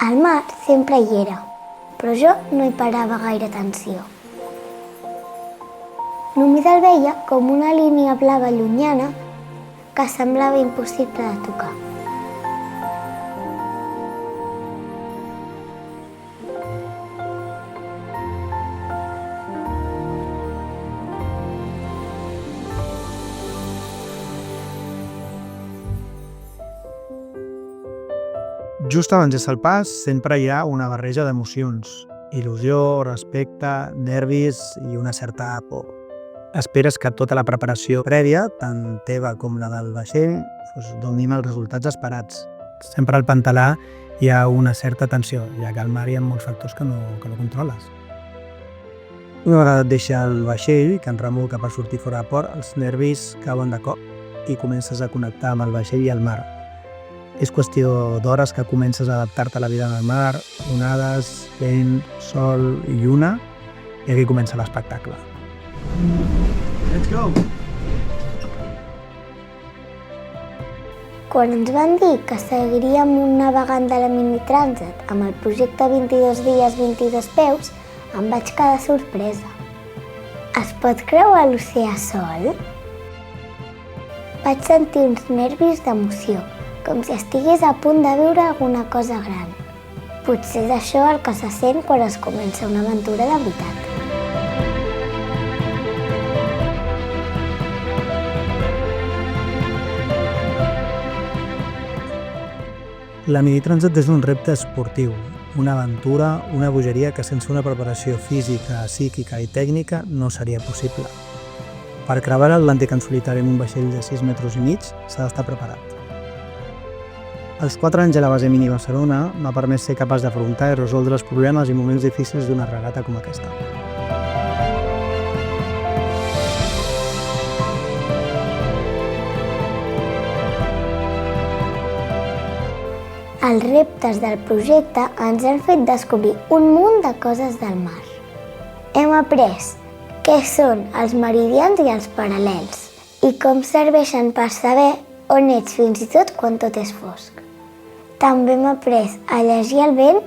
El mar sempre hi era, però jo no hi parava gaire atenció. Només el veia com una línia blava llunyana que semblava impossible de tocar. Just abans de ser el pas, sempre hi ha una barreja d'emocions. Il·lusió, respecte, nervis i una certa por. Esperes que tota la preparació prèvia, tant teva com la del vaixell, donin els resultats esperats. Sempre al pantalà hi ha una certa tensió, ja que al mar hi ha molts factors que no controles. Una vegada et deixa el vaixell, que en remolca per sortir fora de port, els nervis cauen de cop i comences a connectar amb el vaixell i el mar. És qüestió d'hores que comences a adaptar-te a la vida del mar, onades, vent, sol i lluna, i aquí comença l'espectacle. Let's go! Quan ens van dir que seguiríem navegant de la mini-trànsit amb el projecte 22 dies, 22 peus, em vaig quedar sorpresa. Es pot creuar l'oceà sol? Vaig sentir uns nervis d'emoció, com si estigués a punt de viure alguna cosa gran. Potser és això el que se sent quan es comença una aventura de veritat. La mini-trànsit és un repte esportiu, una aventura, una bogeria que sense una preparació física, psíquica i tècnica no seria possible. Per creuar l'Atlàntic en solitari en un vaixell de 6 metres i mig s'ha d'estar preparat. Els 4 anys a la base Mini Barcelona m'ha permès ser capaç d'afrontar i resoldre els problemes i moments difícils d'una regata com aquesta. Els reptes del projecte ens han fet descobrir un munt de coses del mar. Hem après què són els meridians i els paral·lels i com serveixen per saber on ets fins i tot quan tot és fosc. També hem après a llegir el vent,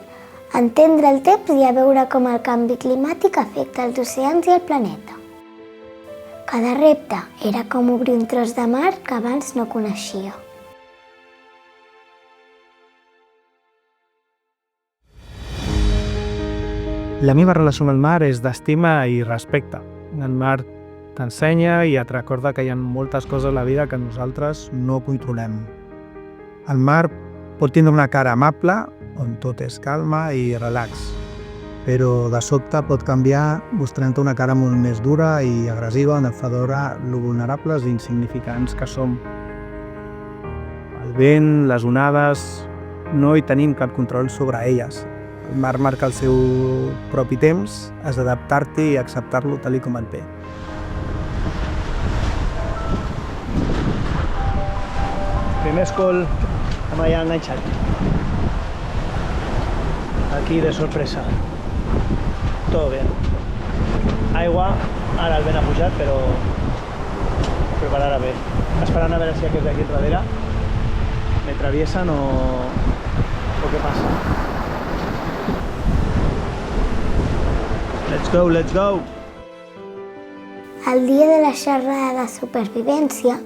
a entendre el temps i a veure com el canvi climàtic afecta els oceans i el planeta. Cada repte era com obrir un tros de mar que abans no coneixia. La meva relació amb el mar és d'estima i respecte. El mar t'ensenya i et recorda que hi ha moltes coses a la vida que nosaltres no controlem. El mar pot tindre una cara amable, on tot és calma i relax, però de sobte pot canviar mostrant-te una cara molt més dura i agressiva on et fa veure lo vulnerables i insignificants que som. El vent, les onades, no hi tenim cap control sobre elles. El mar marca el seu propi temps, has d'adaptar-t'hi i acceptar-lo tal com et ve. Primer escol amb allà enganxat. Aquí de sorpresa. Todo bien. Aigua, ara el vent ha pujat, però prepararà bé. Esperant a veure si aquests d'aquí darrere me traviesan o què passa. Let's go, let's go! El dia de la xerrada de supervivència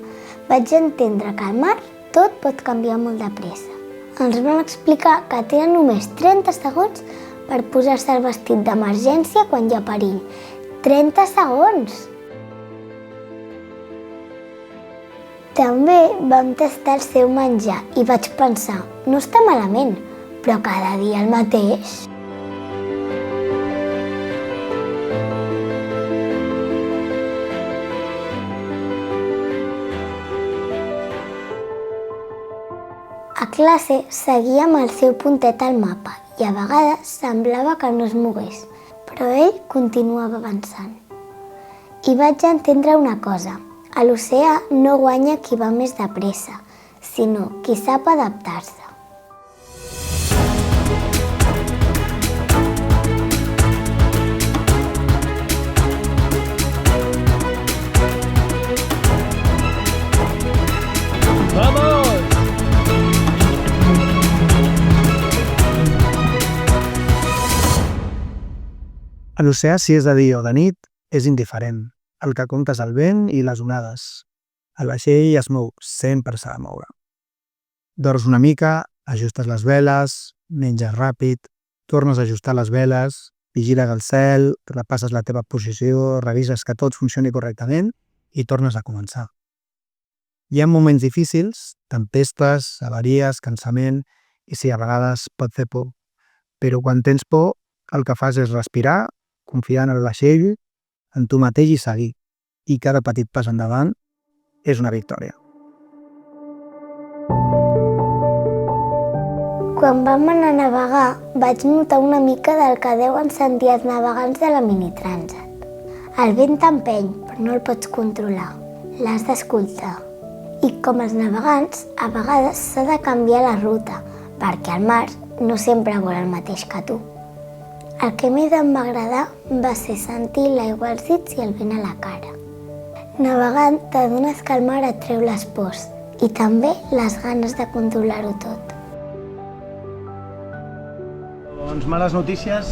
vaig entendre que al mar tot pot canviar molt de pressa. Ens van explicar que tenen només 30 segons per posar-se el vestit d'emergència quan hi ha perill. 30 segons! També vam tastar el seu menjar i vaig pensar, no està malament, però cada dia el mateix. A classe seguíem el seu puntet al mapa i a vegades semblava que no es mogués, però ell continuava avançant. I vaig entendre una cosa, a l'oceà no guanya qui va més de pressa, sinó qui sap adaptar-se. A l'oceà, si és de dia o de nit, és indiferent. El que compta és el vent i les onades. El vaixell es mou, sempre s'ha de moure. Dors una mica, ajustes les veles, menges ràpid, tornes a ajustar les veles, vigiles el cel, repasses la teva posició, revises que tot funcioni correctament i tornes a començar. Hi ha moments difícils, tempestes, avaries, cansament, i sí, a vegades pot fer por. Però quan tens por, el que fas és respirar, confiar en el vaixell, en tu mateix i seguir. I cada petit pas endavant és una victòria. Quan vam anar a navegar, vaig notar una mica del que deuen sentir els navegants de la minitransat. El vent t'empeny, però no el pots controlar. L'has d'escoltar. I com els navegants, a vegades s'ha de canviar la ruta, perquè el mar no sempre vol el mateix que tu. El que més em va agradar va ser sentir l'aigua als dits i el vent a la cara. Navegant t'adones que el mar et treu les pors i també les ganes de controlar-ho tot. Doncs males notícies.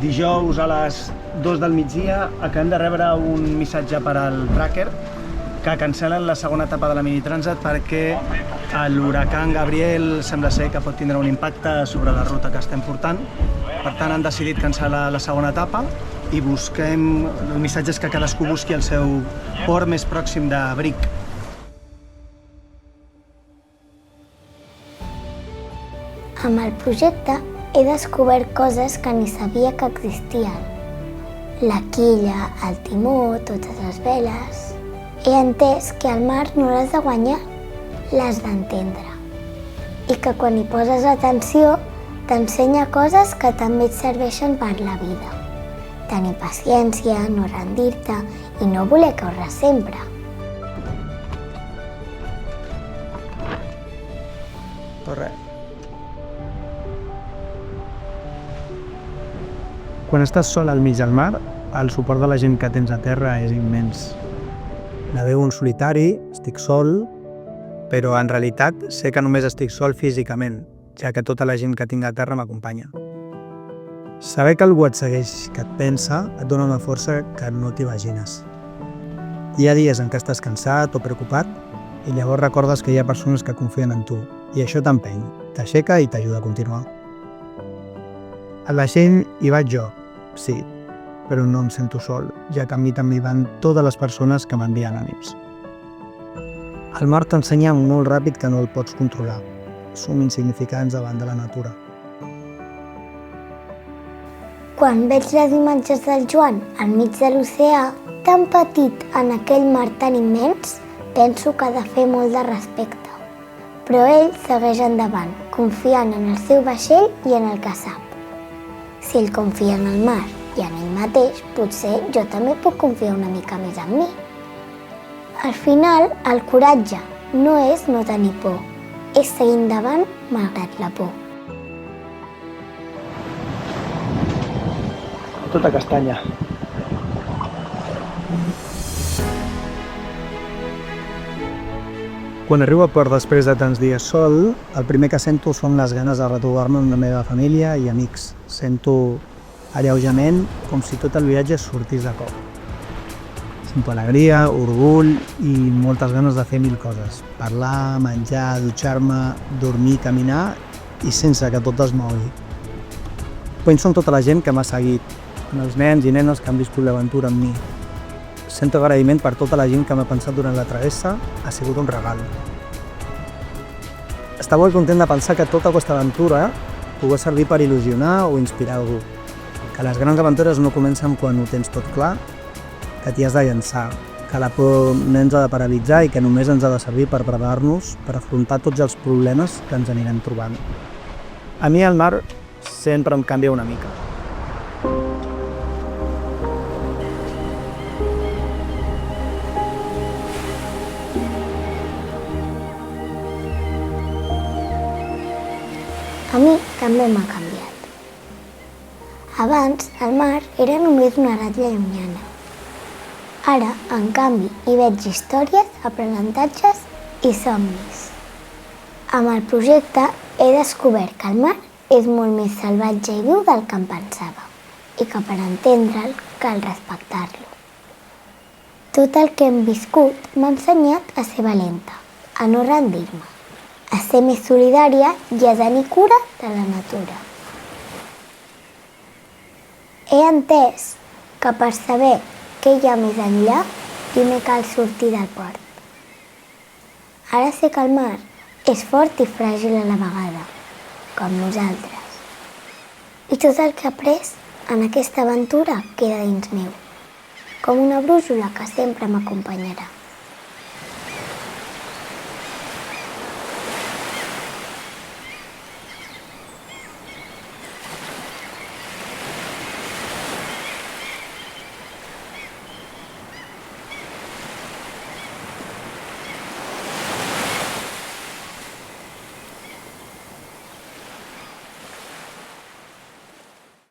Dijous a les 2 del migdia acabem de rebre un missatge per al tracker que cancel·len la segona etapa de la minitransat perquè l'huracan Gabriel sembla ser que pot tindre un impacte sobre la ruta que estem portant. Per tant, han decidit cancel·lar la segona etapa i busquem... El missatge és que cadascú busqui el seu port més pròxim de Bric. Amb el projecte he descobert coses que ni sabia que existien. La quilla, el timó, totes les veles... He entès que al mar no l'has de guanyar, l'has d'entendre. I que quan hi poses atenció, t'ensenya coses que també et serveixen per la vida. Tenir paciència, no rendir-te i no voler córrer sempre. Correcte. Quan estàs sol al mig del mar, el suport de la gent que tens a terra és immens. Navego en solitari, estic sol, però en realitat sé que només estic sol físicament, ja que tota la gent que tinc a terra m'acompanya. Saber que algú et segueix, que et pensa, et dona una força que no t'imagines. Hi ha dies en què estàs cansat o preocupat i llavors recordes que hi ha persones que confien en tu i això t'empeny, t'aixeca i t'ajuda a continuar. Al vaixell hi vaig jo, sí, però no em sento sol, ja que amb mi també hi van totes les persones que m'envien ànims. El mar t'ensenya molt ràpid que no el pots controlar. Som insignificants davant de la natura. Quan veig les imatges del Joan al mig de l'oceà, tan petit en aquell mar tan immens, penso que ha de fer molt de respecte. Però ell segueix endavant, confiant en el seu vaixell i en el que sap. Si ell confia en el mar i en ell mateix, potser jo també puc confiar una mica més en mi. Al final, el coratge no és no tenir por, és seguir endavant malgrat la por. Tota castanya. Quan arribo a port després de tants dies sol, el primer que sento són les ganes de retrobar-me amb la meva família i amics. Sento alleujament com si tot el viatge sortís de cop. Sento alegria, orgull i moltes ganes de fer mil coses. Parlar, menjar, dutxar-me, dormir, caminar i sense que tot es mogui. Penso en tota la gent que m'ha seguit, en els nens i nenes que han viscut l'aventura amb mi. Sento agraïment per tota la gent que m'ha pensat durant la travessa, ha sigut un regal. Estava molt content de pensar que tota aquesta aventura pugui servir per il·lusionar o inspirar algú. Que les grans aventures no comencen quan ho tens tot clar, que t'hi has de llançar, que la por no ens ha de paralitzar i que només ens ha de servir per preparar-nos per afrontar tots els problemes que ens anirem trobant. A mi el mar sempre em canvia una mica. A mi també m'ha canviat. Abans, el mar era només una ratlla llunyana. Ara, en canvi, hi veig històries, aprenentatges i somnis. Amb el projecte he descobert que el mar és molt més salvatge i viu del que em pensava i que per entendre'l cal respectar-lo. Tot el que hem viscut m'ha ensenyat a ser valenta, a no rendir-me, a ser més solidària i a tenir cura de la natura. He entès que per saber què hi ha més enllà, primer cal sortir del port. Ara sé que el mar és fort i fràgil a la vegada, com nosaltres. I tot el que he après en aquesta aventura queda dins meu, com una brúixola que sempre m'acompanyarà.